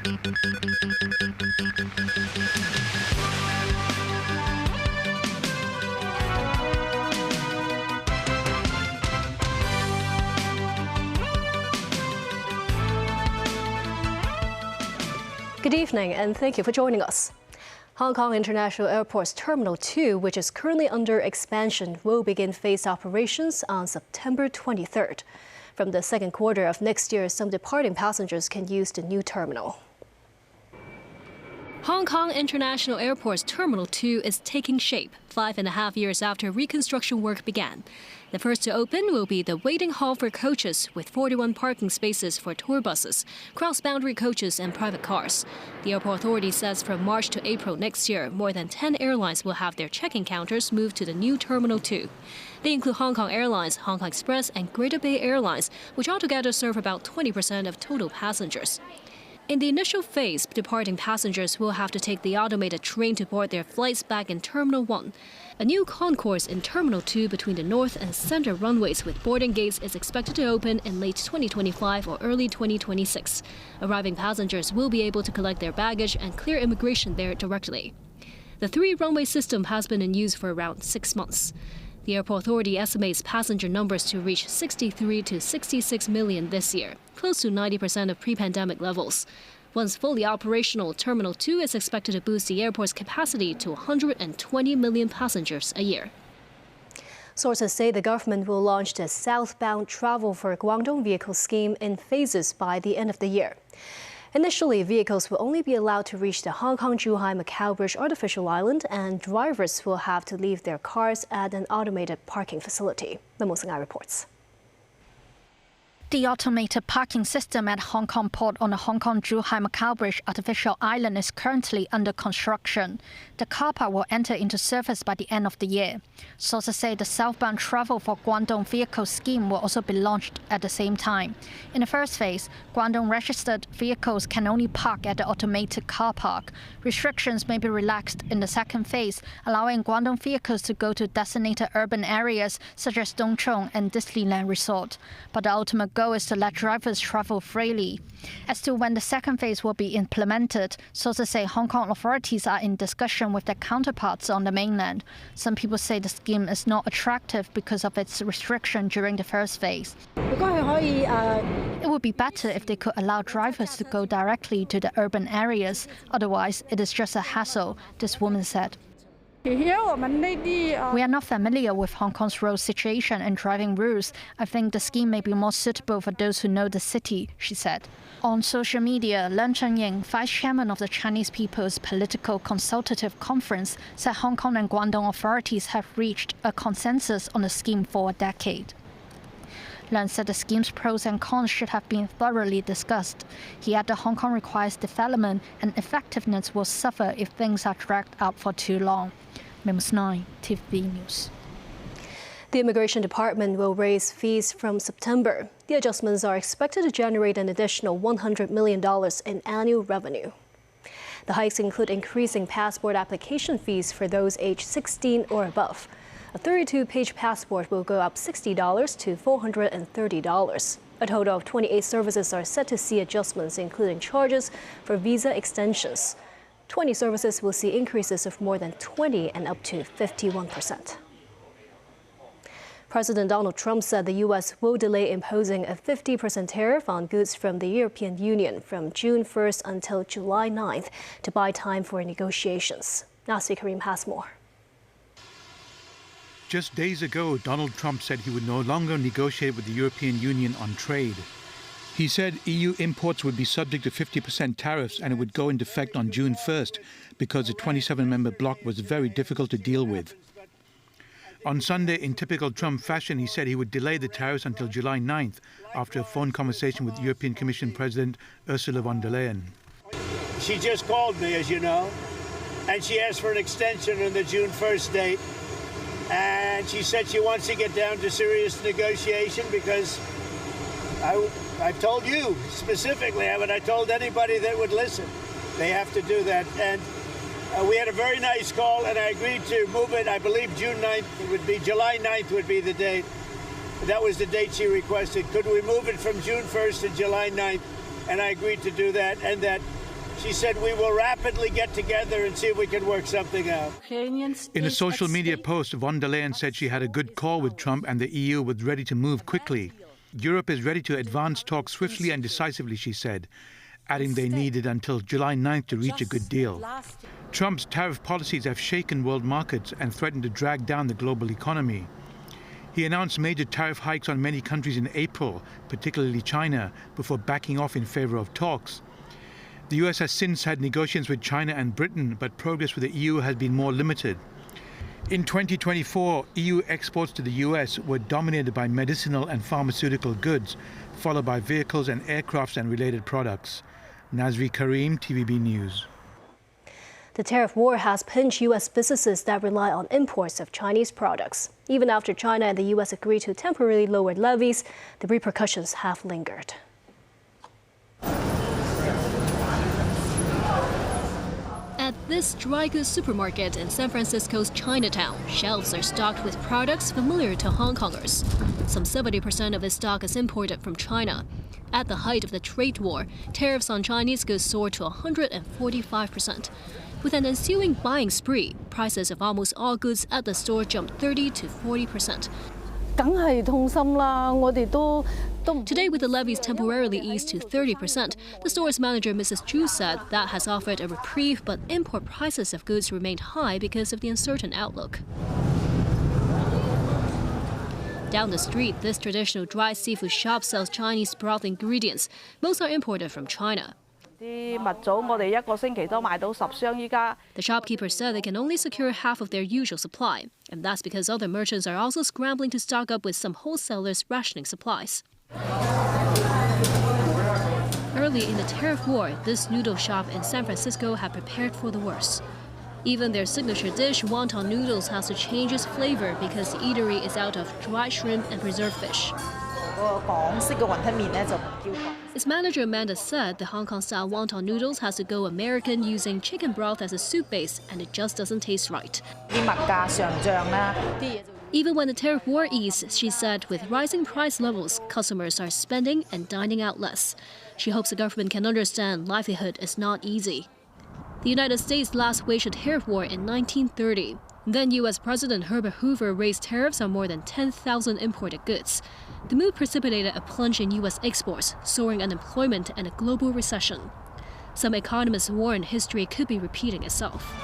Good evening and thank you for joining us. Hong Kong International Airport's Terminal 2, which is currently under expansion, will begin phased operations on September 23rd. From the second quarter of next year, some departing passengers can use the new terminal. Hong Kong International Airport's Terminal 2 is taking shape 5.5 years after reconstruction work began. The first to open will be the waiting hall for coaches, with 41 parking spaces for tour buses, cross-boundary coaches and private cars. The airport authority says from March to April next year, more than 10 airlines will have their check-in counters moved to the new Terminal 2. They include Hong Kong Airlines, Hong Kong Express and Greater Bay Airlines, which altogether serve about 20% of total passengers. In the initial phase, departing passengers will have to take the automated train to board their flights back in Terminal 1. A new concourse in Terminal 2 between the north and center runways with boarding gates is expected to open in late 2025 or early 2026. Arriving passengers will be able to collect their baggage and clear immigration there directly. The three-runway system has been in use for around 6 months. The airport authority estimates passenger numbers to reach 63 to 66 million this year, close to 90% of pre-pandemic levels. Once fully operational, Terminal 2 is expected to boost the airport's capacity to 120 million passengers a year. Sources say the government will launch the southbound travel for Guangdong vehicle scheme in phases by the end of the year. Initially, vehicles will only be allowed to reach the Hong Kong-Zhuhai-Macau Bridge Artificial Island, and drivers will have to leave their cars at an automated parking facility. Memo Singai reports. The automated parking system at Hong Kong Port on the Hong Kong-Zhuhai-Macau Bridge Artificial Island is currently under construction. The car park will enter into service by the end of the year. Sources say the southbound travel for Guangdong vehicle scheme will also be launched at the same time. In the first phase, Guangdong registered vehicles can only park at the automated car park. Restrictions may be relaxed in the second phase, allowing Guangdong vehicles to go to designated urban areas such as Dongchong and Disneyland Resort. But the ultimate goal is to let drivers travel freely. As to when the second phase will be implemented, sources say Hong Kong authorities are in discussion with their counterparts on the mainland. Some people say the scheme is not attractive because of its restriction during the first phase. It would be better if they could allow drivers to go directly to the urban areas. Otherwise, it is just a hassle, this woman said. We are not familiar with Hong Kong's road situation and driving rules. I think the scheme may be more suitable for those who know the city, she said. On social media, Leung Chun-ying, vice chairman of the Chinese People's Political Consultative Conference, said Hong Kong and Guangdong authorities have reached a consensus on the scheme for a decade. Leung said the scheme's pros and cons should have been thoroughly discussed. He added Hong Kong requires development and effectiveness will suffer if things are dragged out for too long. Memos 9, TVB News. The Immigration Department will raise fees from September. The adjustments are expected to generate an additional $100 million in annual revenue. The hikes include increasing passport application fees for those aged 16 or above. A 32-page passport will go up $60 to $430. A total of 28 services are set to see adjustments, including charges for visa extensions. 20 services will see increases of more than 20 and up to 51%. President Donald Trump said the U.S. will delay imposing a 50% tariff on goods from the European Union from June 1st until July 9th to buy time for negotiations. Nasir Karim has more. Just days ago, Donald Trump said he would no longer negotiate with the European Union on trade. He said EU imports would be subject to 50% tariffs and it would go into effect on June 1st because the 27-member bloc was very difficult to deal with. On Sunday, in typical Trump fashion, he said he would delay the tariffs until July 9th after a phone conversation with European Commission President Ursula von der Leyen. She just called me, as you know, and she asked for an extension on the June 1st date. And she said she wants to get down to serious negotiation because I've told you specifically, haven't I told anybody that would listen? They have to do that. And we had a very nice call, and I agreed to move it. I believe June 9th would be, July 9th would be the date. That was the date she requested. Could we move it from June 1st to July 9th? And I agreed to do that, and that She said, we will rapidly get together and see if we can work something out. In a social media post, von der Leyen said she had a good call with Trump and the EU was ready to move quickly. Europe is ready to advance talks swiftly and decisively, she said, adding they needed until July 9th to reach a good deal. Trump's tariff policies have shaken world markets and threatened to drag down the global economy. He announced major tariff hikes on many countries in April, particularly China, before backing off in favor of talks. The US has since had negotiations with China and Britain, but progress with the EU has been more limited. In 2024, EU exports to the US were dominated by medicinal and pharmaceutical goods, followed by vehicles and aircrafts and related products. Nazri Karim, TVB News. The tariff war has pinched U.S. businesses that rely on imports of Chinese products. Even after China and the U.S. agreed to temporarily lower levies, the repercussions have lingered. At this dry goods supermarket in San Francisco's Chinatown, shelves are stocked with products familiar to Hong Kongers. Some 70% of its stock is imported from China. At the height of the trade war, tariffs on Chinese goods soared to 145%. With an ensuing buying spree, prices of almost all goods at the store jumped 30 to 40%. Today, with the levies temporarily eased to 30%, the store's manager, Mrs. Chu, said that has offered a reprieve, but import prices of goods remained high because of the uncertain outlook. Down the street, this traditional dry seafood shop sells Chinese broth ingredients. Most are imported from China. The shopkeeper said they can only secure half of their usual supply, and that's because other merchants are also scrambling to stock up with some wholesalers rationing supplies. Early in the tariff war, this noodle shop in San Francisco had prepared for the worst. Even their signature dish, wonton noodles, has to change its flavor because the eatery is out of dry shrimp and preserved fish. Its manager Amanda said the Hong Kong-style wonton noodles has to go American, using chicken broth as a soup base, and it just doesn't taste right. Even when the tariff war eased, she said with rising price levels, customers are spending and dining out less. She hopes the government can understand livelihood is not easy. The United States last waged a tariff war in 1930. Then U.S. President Herbert Hoover raised tariffs on more than 10,000 imported goods. The move precipitated a plunge in U.S. exports, soaring unemployment, and a global recession. Some economists warn history could be repeating itself.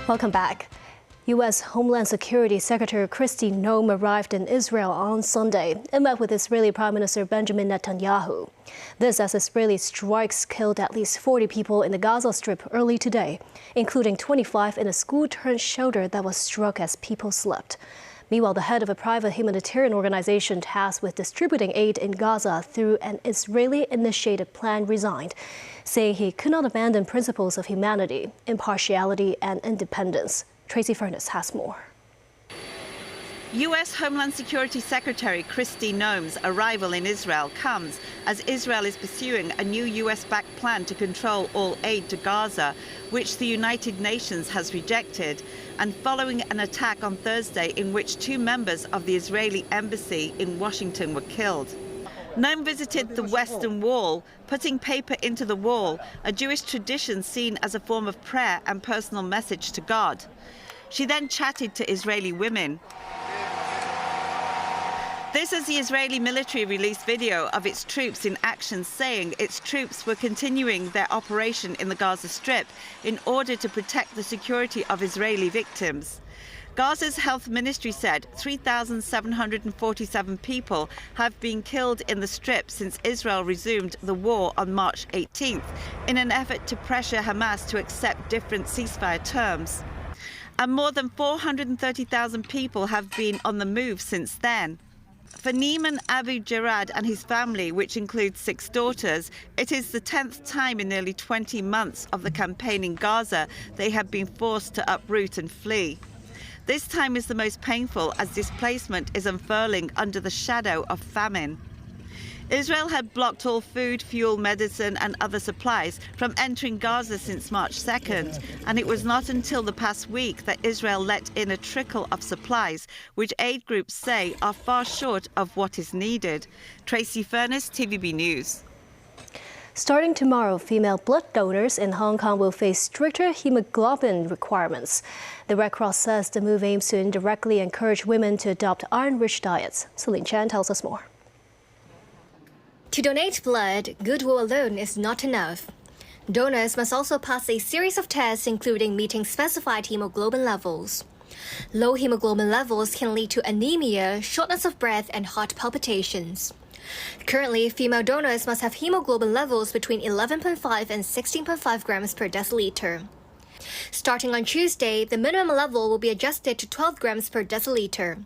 Welcome back. U.S. Homeland Security Secretary Kristi Noem arrived in Israel on Sunday and met with Israeli Prime Minister Benjamin Netanyahu. This as Israeli strikes killed at least 40 people in the Gaza Strip early today, including 25 in a school-turned-shelter that was struck as people slept. Meanwhile, the head of a private humanitarian organization tasked with distributing aid in Gaza through an Israeli-initiated plan resigned, saying he could not abandon principles of humanity, impartiality, and independence. Tracy Furness has more. U.S. Homeland Security Secretary Kristi Noem's arrival in Israel comes as Israel is pursuing a new U.S.-backed plan to control all aid to Gaza, which the United Nations has rejected, and following an attack on Thursday in which 2 members of the Israeli embassy in Washington were killed. Noem visited the Western Wall, putting paper into the wall, a Jewish tradition seen as a form of prayer and personal message to God. She then chatted to Israeli women. This as the Israeli military released video of its troops in action, saying its troops were continuing their operation in the Gaza Strip in order to protect the security of Israeli victims. Gaza's health ministry said 3,747 people have been killed in the Strip since Israel resumed the war on March 18th in an effort to pressure Hamas to accept different ceasefire terms. And more than 430,000 people have been on the move since then. For Neiman Abu Jarad and his family, which includes 6 daughters, it is the 10th time in nearly 20 months of the campaign in Gaza they have been forced to uproot and flee. This time is the most painful as displacement is unfurling under the shadow of famine. Israel had blocked all food, fuel, medicine and other supplies from entering Gaza since March 2nd, and it was not until the past week that Israel let in a trickle of supplies, which aid groups say are far short of what is needed. Tracy Furness, TVB News. Starting tomorrow, female blood donors in Hong Kong will face stricter hemoglobin requirements. The Red Cross says the move aims to indirectly encourage women to adopt iron-rich diets. Celine Chan tells us more. To donate blood, goodwill alone is not enough. Donors must also pass a series of tests, including meeting specified hemoglobin levels. Low hemoglobin levels can lead to anemia, shortness of breath, and heart palpitations. Currently, female donors must have hemoglobin levels between 11.5 and 16.5 grams per deciliter. Starting on Tuesday, the minimum level will be adjusted to 12 grams per deciliter.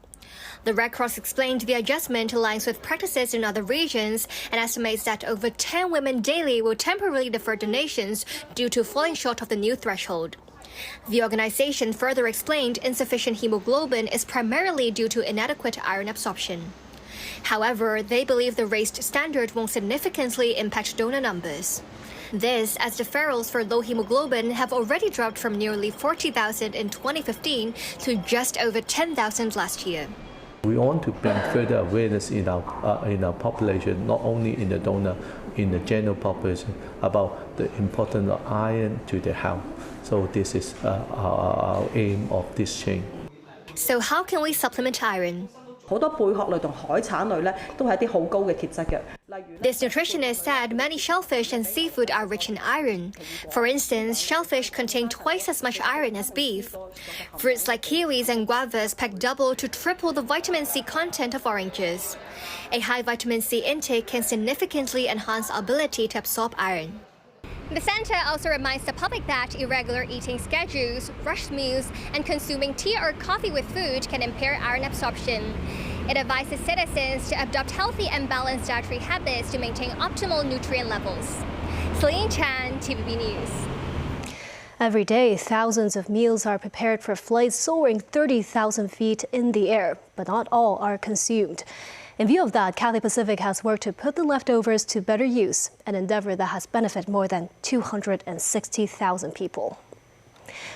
The Red Cross explained the adjustment aligns with practices in other regions and estimates that over 10 women daily will temporarily defer donations due to falling short of the new threshold. The organization further explained insufficient hemoglobin is primarily due to inadequate iron absorption. However, they believe the raised standard won't significantly impact donor numbers. This, as deferrals for low hemoglobin have already dropped from nearly 40,000 in 2015 to just over 10,000 last year. We want to bring further awareness in our population, not only in the donor, in the general population, about the importance of iron to the health. So this is our aim of this change. So how can we supplement iron? This nutritionist said many shellfish and seafood are rich in iron. For instance, shellfish contain twice as much iron as beef. Fruits like kiwis and guavas pack double to triple the vitamin C content of oranges. A high vitamin C intake can significantly enhance our ability to absorb iron. The center also reminds the public that irregular eating schedules, rushed meals, and consuming tea or coffee with food can impair iron absorption. It advises citizens to adopt healthy and balanced dietary habits to maintain optimal nutrient levels. Celine Chan, TVB News. Every day, thousands of meals are prepared for flights soaring 30,000 feet in the air, but not all are consumed. In view of that, Cathay Pacific has worked to put the leftovers to better use, an endeavor that has benefited more than 260,000 people.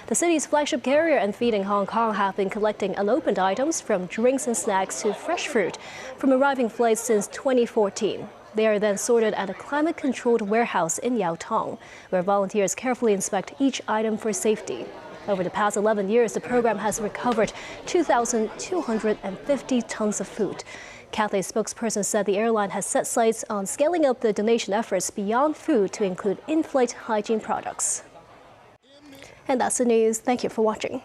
The city's flagship carrier and Feeding Hong Kong have been collecting unopened items from drinks and snacks to fresh fruit from arriving flights since 2014. They are then sorted at a climate-controlled warehouse in Yau Tong, where volunteers carefully inspect each item for safety. Over the past 11 years, the program has recovered 2,250 tons of food. Cathay spokesperson said the airline has set sights on scaling up the donation efforts beyond food to include in-flight hygiene products. And that's the news. Thank you for watching.